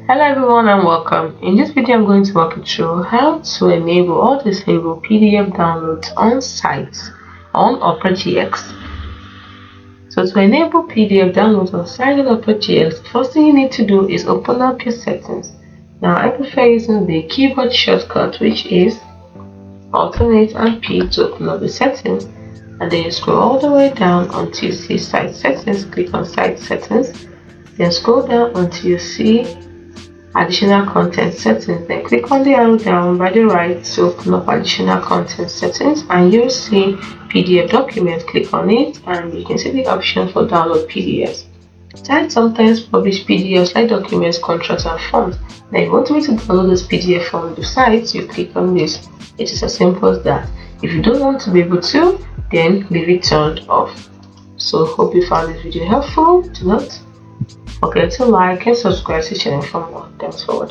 Hello everyone and welcome. In this video I'm going to walk you through how to enable or disable PDF downloads on sites on Opera.gx. So to enable PDF downloads on sites on Opera.gx, the first thing you need to do is open up your settings. Now I prefer using the keyboard shortcut, which is Alternate and P to open up the settings, and then you scroll all the way down until you see Site Settings. Click on Site Settings, then scroll down until you see Additional Content Settings. Then click on the arrow down by the right to open up Additional Content Settings, and you'll see PDF Documents. Click on it and you can see the option for Download PDFs. Sites sometimes publish PDFs like documents, contracts, and forms. Now if you want me to download this PDF from the site, you click on this. It is as simple as that. If you don't want to be able to, then leave it turned off. So hope you found this video helpful. Do not forget to like and subscribe to the channel for more. Thanks for watching.